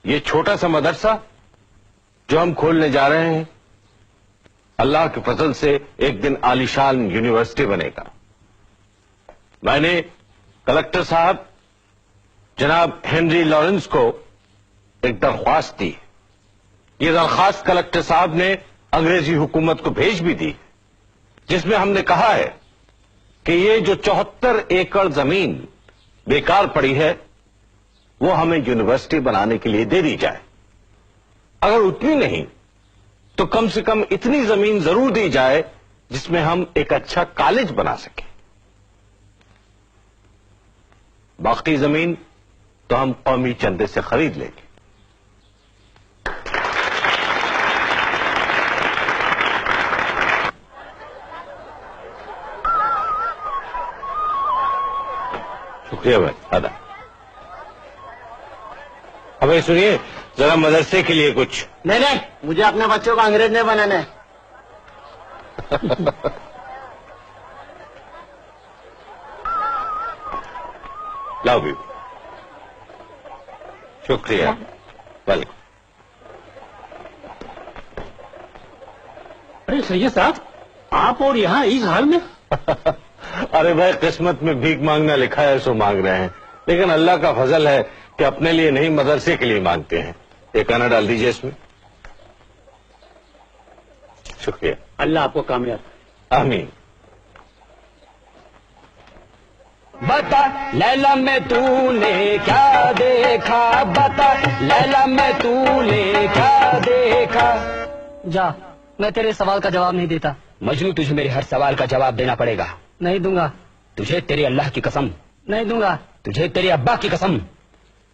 یہ چھوٹا سا مدرسہ جو ہم کھولنے جا رہے ہیں اللہ کے فضل سے ایک دن عالیشان یونیورسٹی بنے گا. میں نے کلکٹر صاحب جناب ہنری لارنس کو ایک درخواست دی. یہ درخواست کلکٹر صاحب نے انگریزی حکومت کو بھیج بھی دی، جس میں ہم نے کہا ہے کہ یہ جو 74 ایکڑ زمین بیکار پڑی ہے وہ ہمیں یونیورسٹی بنانے کے لیے دے دی جائے. اگر اتنی نہیں تو کم سے کم اتنی زمین ضرور دی جائے جس میں ہم ایک اچھا کالج بنا سکیں. باقی زمین تو ہم قومی چندے سے خرید لیں گے. شکریہ بھائی ادا. ابھی سنیے ذرا مدرسے کے لیے کچھ. نہیں مجھے اپنے بچوں کو انگریز نہیں بنانا ہے. لاؤ بھی. شکریہ. ویلکم. ارے سید صاحب آپ اور یہاں اس حال میں؟ ارے بھائی قسمت میں بھیک مانگنا لکھا ہے سو مانگ رہے ہیں، لیکن اللہ کا فضل ہے کہ اپنے لیے نہیں مدرسے کے لیے مانگتے ہیں. ایک آنا ڈال دیجیے اس میں. شکریہ. اللہ آپ کو کامیاب. آمین. بتا لیلا میں تو نے کیا دیکھا، بتا لیلا میں تو نے کیا دیکھا. جا، میں تیرے سوال کا جواب نہیں دیتا. مجنو تجھے میرے ہر سوال کا جواب دینا پڑے گا. نہیں دوں گا. تجھے تیرے اللہ کی قسم. نہیں دوں گا. تجھے تیرے ابا کی قسم.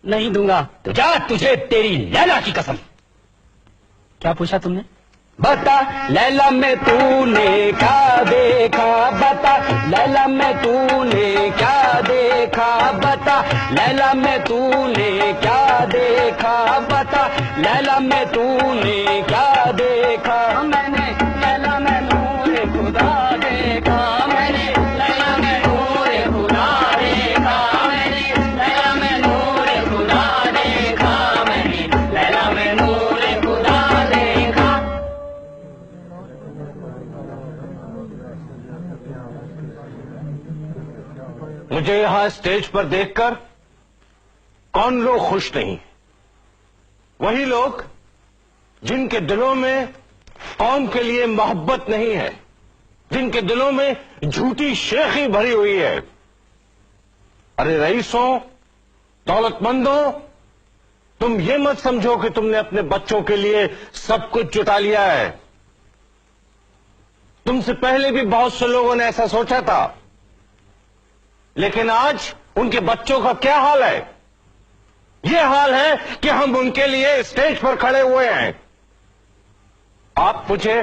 نہیں دوں گا. تو جا، تجھے تیری لیلا کی قسم. کیا پوچھا تم نے؟ بتا لیلا میں تو نے کیا دیکھا، بتا لیلا میں تو نے کیا دیکھا، بتا لیلا میں تو نے کیا دیکھا، بتا لیلا میں تو نے کیا دیکھا. میں نے لیلا میں نور خدا دیکھا، میں نے لیلا میں نور خدا دیکھا، میں نے لیلا میں نور خدا دیکھا، میں نے لیلا میں نور خدا دیکھا. مجھے یہاں اسٹیج پر دیکھ کر کون لوگ خوش نہیں؟ وہی لوگ جن کے دلوں میں قوم کے لیے محبت نہیں ہے، جن کے دلوں میں جھوٹی شیخی بھری ہوئی ہے. ارے رئیسوں، دولت مندوں، تم یہ مت سمجھو کہ تم نے اپنے بچوں کے لیے سب کچھ جٹا لیا ہے. تم سے پہلے بھی بہت سے لوگوں نے ایسا سوچا تھا، لیکن آج ان کے بچوں کا کیا حال ہے؟ یہ حال ہے کہ ہم ان کے لیے اسٹیج پر کھڑے ہوئے ہیں. آپ مجھے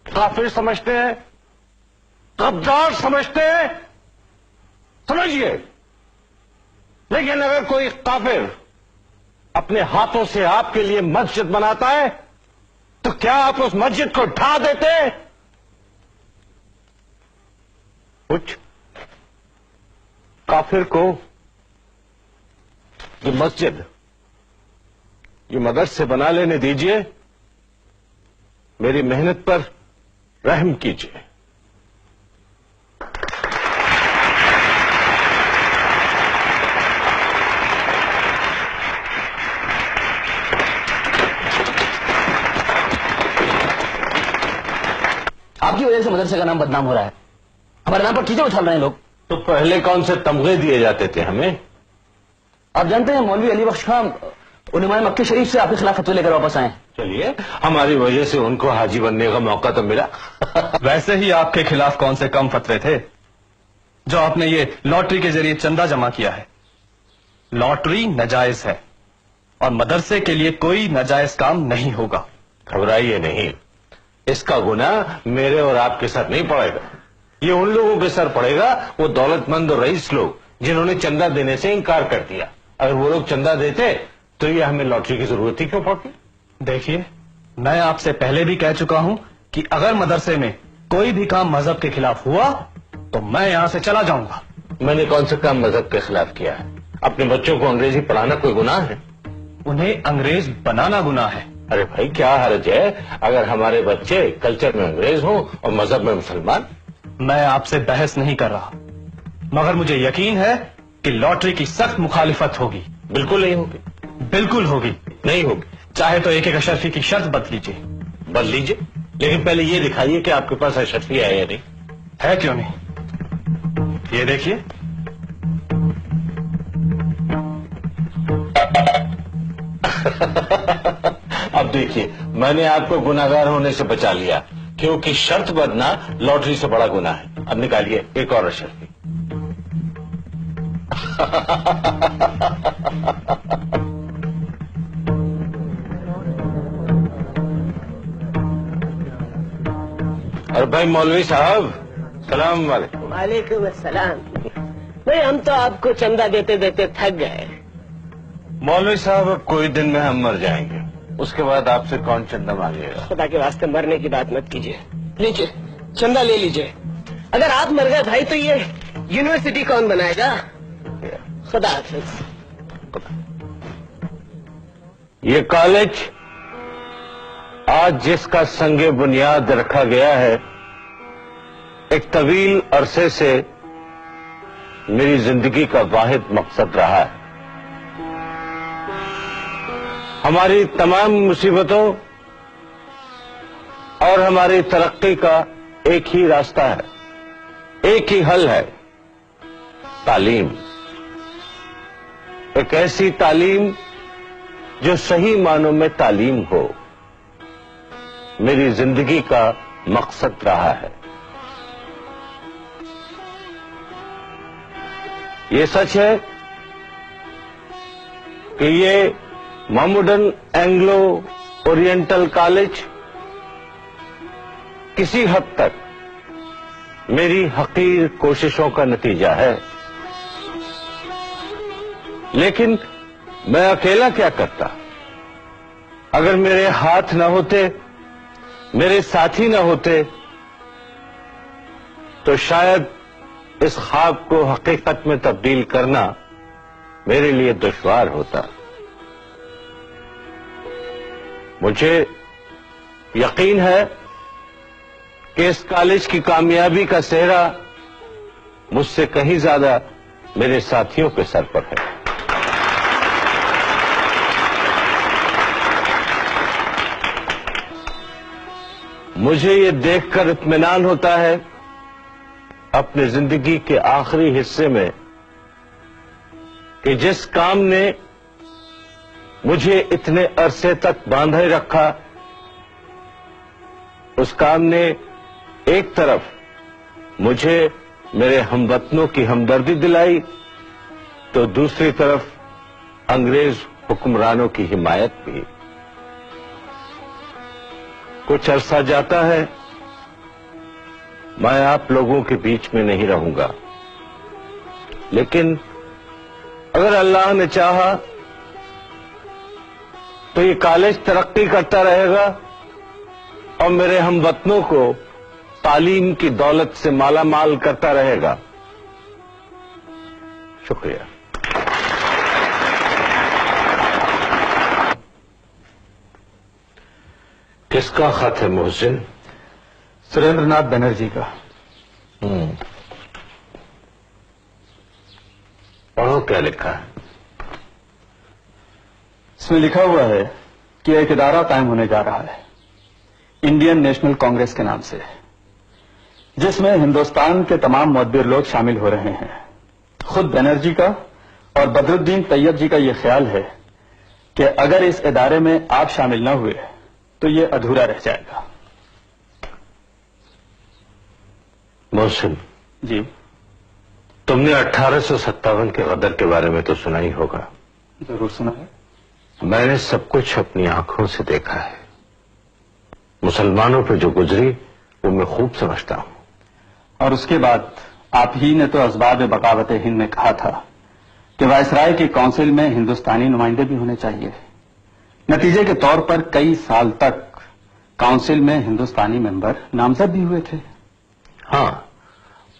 کافر سمجھتے ہیں، غدار سمجھتے ہیں، سمجھیے، لیکن اگر کوئی کافر اپنے ہاتھوں سے آپ کے لیے مسجد بناتا ہے تو کیا آپ اس مسجد کو ڈھا دیتے؟ کچھ کافر کو یہ مسجد، یہ مدرسے بنا لینے دیجئے، میری محنت پر رحم کیجئے. آپ کی وجہ سے مدرسے کا نام بدنام ہو رہا ہے. ہمارے نام پر کیچڑ اچھال رہے ہیں لوگ. تو پہلے کون سے تمغے دیے جاتے تھے ہمیں؟ آپ جانتے ہیں مولوی علی بخش خان علماء مکہ شریف سے آپ کے خلاف فتوی لے کر واپس آئے. چلیے، ہماری وجہ سے ان کو حاجی بننے کا موقع تو ملا. ویسے ہی آپ کے خلاف کون سے کم فتوے تھے جو آپ نے یہ لاٹری کے ذریعے چندہ جمع کیا ہے. لاٹری ناجائز ہے اور مدرسے کے لیے کوئی ناجائز کام نہیں ہوگا. گھبرائیے نہیں، اس کا گناہ میرے اور آپ کے سر نہیں پڑے گا، یہ ان لوگوں کے سر پڑے گا، وہ دولت مند اور رئیس لوگ جنہوں نے چندہ دینے سے انکار کر دیا. اگر وہ لوگ چندہ دیتے تو یہ ہمیں لاٹری کی ضرورت ہی کیوں پڑتی؟ دیکھیے، میں آپ سے پہلے بھی کہہ چکا ہوں کہ اگر مدرسے میں کوئی بھی کام مذہب کے خلاف ہوا تو میں یہاں سے چلا جاؤں گا. میں نے کون سا کام مذہب کے خلاف کیا ہے؟ اپنے بچوں کو انگریزی پڑھانا کوئی گناہ ہے؟ انہیں انگریز بنانا گناہ ہے. ارے بھائی کیا حرج ہے اگر ہمارے بچے کلچر میں انگریز ہوں اور مذہب میں مسلمان؟ میں آپ سے بحث نہیں کر رہا، مگر مجھے یقین ہے کہ لاٹری کی سخت مخالفت ہوگی. بالکل نہیں ہوگی. بالکل ہوگی. نہیں ہوگی. چاہے تو ایک اشرفی کی شرط بدل لیجیے. بدل لیجیے، لیکن پہلے یہ دکھائیے کہ آپ کے پاس اشرفی ہے یا نہیں. ہے کیوں نہیں؟ یہ دیکھیے. اب دیکھیے میں نے آپ کو گناہگار ہونے سے بچا لیا، کیونکہ شرط بدنا لاٹری سے بڑا گناہ ہے. اب نکالیے ایک اور اشرفی. اور بھائی مولوی صاحب السلام علیکم. وعلیکم السلام. نہیں ہم تو آپ کو چندہ دیتے دیتے تھک گئے. مولوی صاحب اب کوئی دن میں ہم مر جائیں گے، اس کے بعد آپ سے کون چندہ مانگے گا؟ خدا کے واسطے مرنے کی بات مت کیجیے. لیجیے چندہ لے لیجیے. اگر آپ مر گئے بھائی تو یہ یونیورسٹی کون بنائے گا؟ خدا حافظ. یہ کالج آج جس کا سنگ بنیاد رکھا گیا ہے، ایک طویل عرصے سے میری زندگی کا واحد مقصد رہا ہے. ہماری تمام مصیبتوں اور ہماری ترقی کا ایک ہی راستہ ہے، ایک ہی حل ہے: تعلیم. ایک ایسی تعلیم جو صحیح معنوں میں تعلیم ہو، میری زندگی کا مقصد رہا ہے. یہ سچ ہے کہ یہ محموڈن اینگلو اورینٹل کالج کسی حد تک میری حقیر کوششوں کا نتیجہ ہے، لیکن میں اکیلا کیا کرتا؟ اگر میرے ہاتھ نہ ہوتے، میرے ساتھی نہ ہوتے، تو شاید اس خواب کو حقیقت میں تبدیل کرنا میرے لیے دشوار ہوتا. مجھے یقین ہے کہ اس کالج کی کامیابی کا سہرا مجھ سے کہیں زیادہ میرے ساتھیوں کے سر پر ہے. مجھے یہ دیکھ کر اطمینان ہوتا ہے اپنے زندگی کے آخری حصے میں کہ جس کام نے مجھے اتنے عرصے تک باندھے رکھا، اس کام نے ایک طرف مجھے میرے ہموطنوں کی ہمدردی دلائی تو دوسری طرف انگریز حکمرانوں کی حمایت بھی. کچھ عرصہ جاتا ہے، میں آپ لوگوں کے بیچ میں نہیں رہوں گا، لیکن اگر اللہ نے چاہا تو یہ کالج ترقی کرتا رہے گا اور میرے ہم وطنوں کو تعلیم کی دولت سے مالا مال کرتا رہے گا. شکریہ. کس کا خط ہے محسن؟ سریندر ناتھ بنرجی کا. پڑھو کیا لکھا ہے. اس میں لکھا ہوا ہے کہ ایک ادارہ قائم ہونے جا رہا ہے انڈین نیشنل کانگریس کے نام سے، جس میں ہندوستان کے تمام معتبر لوگ شامل ہو رہے ہیں. خود بنرجی کا اور بدر الدین طیب جی کا یہ خیال ہے کہ اگر اس ادارے میں آپ شامل نہ ہوئے تو یہ ادھورا رہ جائے گا. محسن جی. تم نے 1857 کے غدر کے بارے میں تو سنا ہی ہوگا. ضرور سنا ہے. میں نے سب کچھ اپنی آنکھوں سے دیکھا ہے. مسلمانوں پہ جو گزری وہ میں خوب سمجھتا ہوں. اور اس کے بعد آپ ہی نے تو اسباب بغاوت ہند میں کہا تھا کہ وائسرائے کی کونسل میں ہندوستانی نمائندے بھی ہونے چاہیے. نتیجے کے طور پر کئی سال تک کونسل میں ہندوستانی ممبر نامزد بھی ہوئے تھے. ہاں،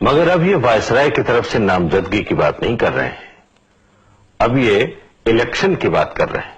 مگر اب یہ وائسرائے کی طرف سے نامزدگی کی بات نہیں کر رہے ہیں، اب یہ الیکشن کی بات کر رہے ہیں.